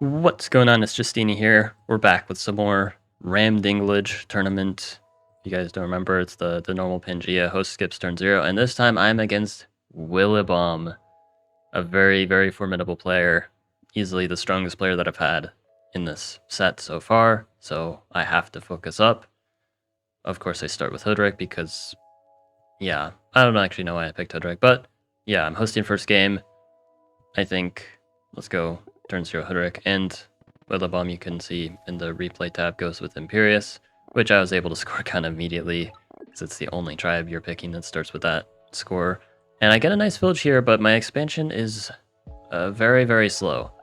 What's going on? It's Justeeni here. We're back with some more Ramdinglage tournament. If you guys don't remember, it's the normal Pangea. Host skips turn 0. And this time I'm against Willibom, a very, very formidable player. Easily the strongest player that I've had in this set so far. So I have to focus up. Of course, I start with Hoodrick because, yeah, I don't actually know why I picked Hoodrick. But yeah, I'm hosting first game. I think, let's go. Turn 0 Hoodrick, and Willibom, you can see in the replay tab, goes with Imperious, which I was able to score kind of immediately, because it's the only tribe you're picking that starts with that score. And I get a nice village here, but my expansion is very, very slow.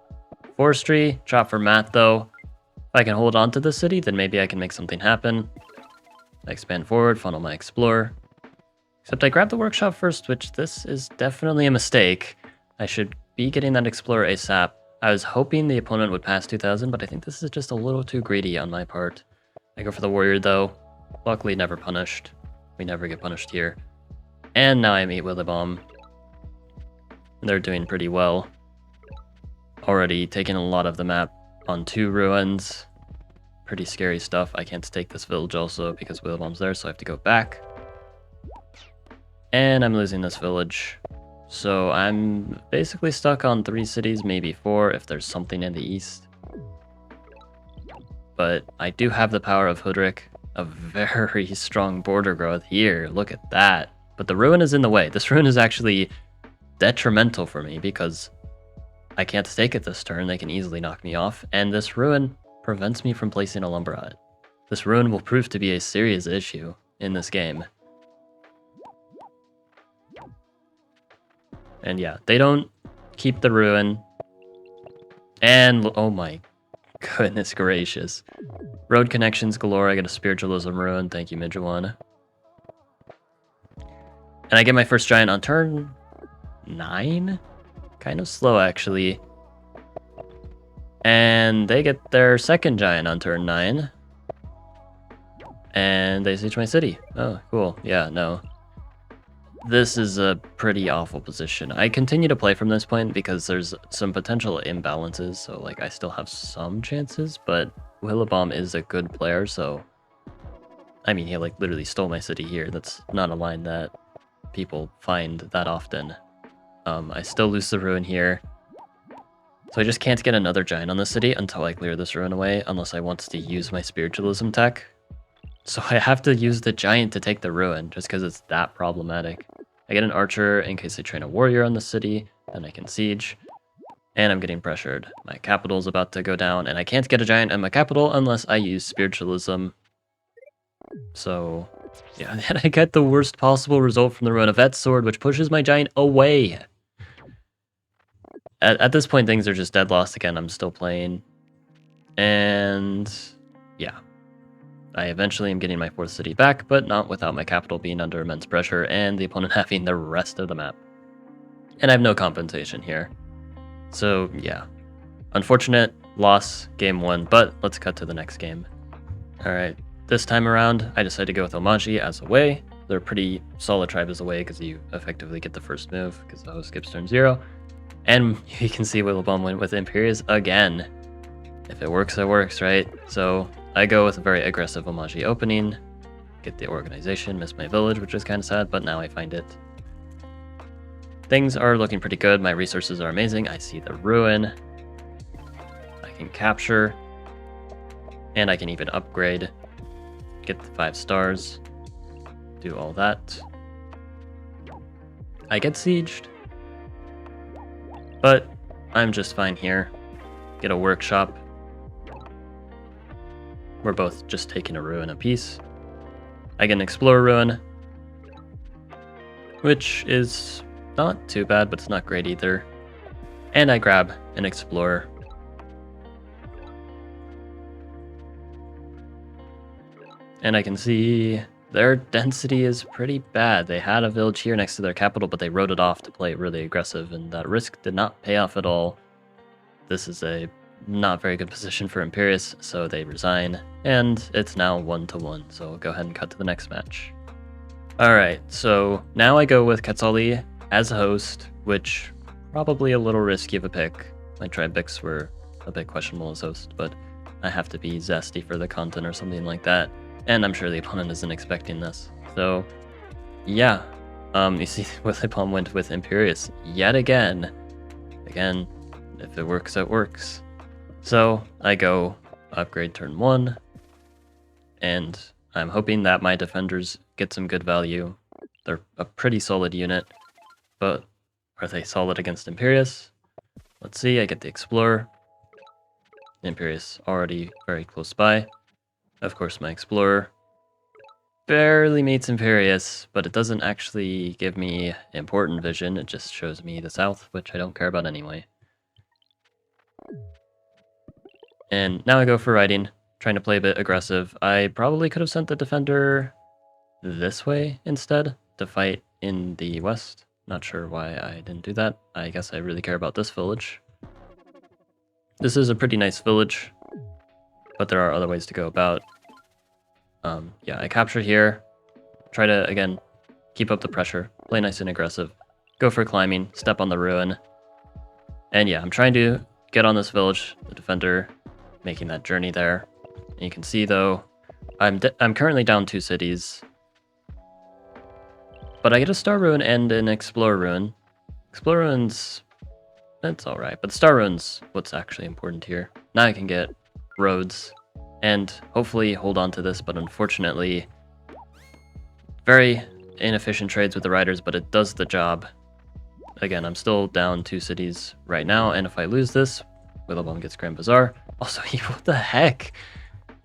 Forestry, chop for Matt though. If I can hold on to the city, then maybe I can make something happen. I expand forward, funnel my Explorer. Except I grabbed the Workshop first, which this is definitely a mistake. I should be getting that Explorer ASAP. I was hoping the opponent would pass 2000, but I think this is just a little too greedy on my part. I go for the warrior though. Luckily never punished. We never get punished here. And now I meet Willibom. They're doing pretty well. Already taking a lot of the map on 2 ruins. Pretty scary stuff. I can't take this village also because Willibom's there, so I have to go back. And I'm losing this village. So I'm basically stuck on 3 cities, maybe 4 if there's something in the east. But I do have the power of Hoodrick, a very strong border growth here. Look at that. But the ruin is in the way. This ruin is actually detrimental for me because I can't stake it this turn. They can easily knock me off. And this ruin prevents me from placing a lumber hut. This ruin will prove to be a serious issue in this game. And yeah, they don't keep the ruin. And oh my goodness gracious. Road connections galore. I get a spiritualism ruin. Thank you, Midden. And I get my first giant on turn 9. Kind of slow, actually. And they get their second giant on turn 9. And they siege my city. Oh, cool. Yeah, no. This is a pretty awful position. I continue to play from this point because there's some potential imbalances, so like I still have some chances, but Willibom is a good player, so I mean, he like literally stole my city here. That's not a line that people find that often. I still lose the ruin here, so I just can't get another giant on the city until I clear this ruin away, unless I want to use my spiritualism tech. So I have to use the giant to take the ruin, just because it's that problematic. I get an archer in case I train a warrior on the city, then I can siege. And I'm getting pressured. My capital's about to go down, and I can't get a giant in my capital unless I use spiritualism. So, yeah, and I get the worst possible result from the ruin of Vet's sword, which pushes my giant away. At this point, things are just dead lost again. I'm still playing. And yeah. I eventually am getting my 4th city back, but not without my capital being under immense pressure and the opponent having the rest of the map. And I have no compensation here. So yeah, unfortunate loss, game 1, but let's cut to the next game. Alright, this time around, I decided to go with Omaji as away. They're a pretty solid tribe as away because you effectively get the first move because the host skips turn 0. And you can see Willibom went with Imperious again. If it works, it works, right? So I go with a very aggressive Omaji opening, get the organization, miss my village, which is kind of sad, but now I find it. Things are looking pretty good. My resources are amazing. I see the ruin. I can capture. And I can even upgrade. Get the 5 stars. Do all that. I get sieged. But I'm just fine here. Get a workshop. We're both just taking a ruin apiece. I get an Explorer ruin, which is not too bad, but it's not great either. And I grab an Explorer. And I can see their density is pretty bad. They had a village here next to their capital, but they wrote it off to play really aggressive, and that risk did not pay off at all. This is a not very good position for Imperious, so they resign, and it's now 1-1, so go ahead and cut to the next match. Alright, so now I go with Quetzali as host, which probably a little risky of a pick. My tribe picks were a bit questionable as host, but I have to be zesty for the content or something like that. And I'm sure the opponent isn't expecting this. So, yeah. You see, Willipalm went with Imperious yet again. Again, if it works, it works. So, I go upgrade turn 1. And I'm hoping that my defenders get some good value. They're a pretty solid unit. But are they solid against Imperious? Let's see, I get the Explorer. Imperious already very close by. Of course, my Explorer barely meets Imperious, but it doesn't actually give me important vision. It just shows me the south, which I don't care about anyway. And now I go for riding, trying to play a bit aggressive. I probably could have sent the defender this way instead to fight in the west. Not sure why I didn't do that. I guess I really care about this village. This is a pretty nice village, but there are other ways to go about. Yeah, I capture here, try to, again, keep up the pressure, play nice and aggressive, go for climbing, step on the ruin. And yeah, I'm trying to get on this village, the defender making that journey there. And you can see, though, I'm currently down 2 cities, but I get a Star Ruin and an Explorer Ruin. Explorer Ruin's, that's alright, but Star Ruin's what's actually important here. Now I can get roads and hopefully hold on to this, but unfortunately, very inefficient trades with the riders, but it does the job. Again, I'm still down 2 cities right now, and if I lose this, Willowbomb gets Grand Bazaar. Also, what the heck?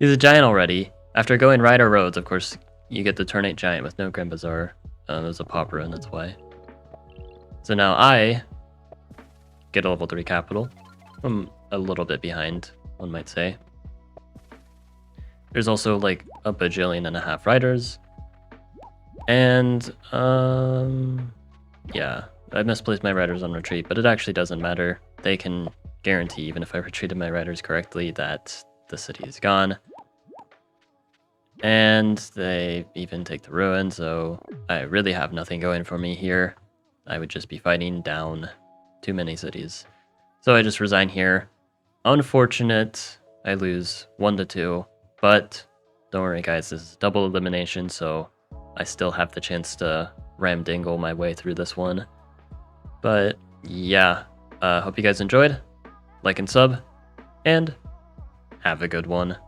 He's a giant already. After going rider roads, of course, you get the turn 8 giant with no Grand Bazaar. There's a pop run, that's why. So now I get a level 3 capital. I'm a little bit behind, one might say. There's also like a bajillion and a half riders. And, yeah, I misplaced my riders on retreat, but it actually doesn't matter. They can guarantee, even if I retreated my riders correctly, that the city is gone. And they even take the ruin, so I really have nothing going for me here. I would just be fighting down too many cities. So I just resign here. Unfortunate, I lose 1 to 2. But don't worry, guys, this is double elimination, so I still have the chance to ramdingle my way through this one. But yeah, hope you guys enjoyed. Like and sub, and have a good one.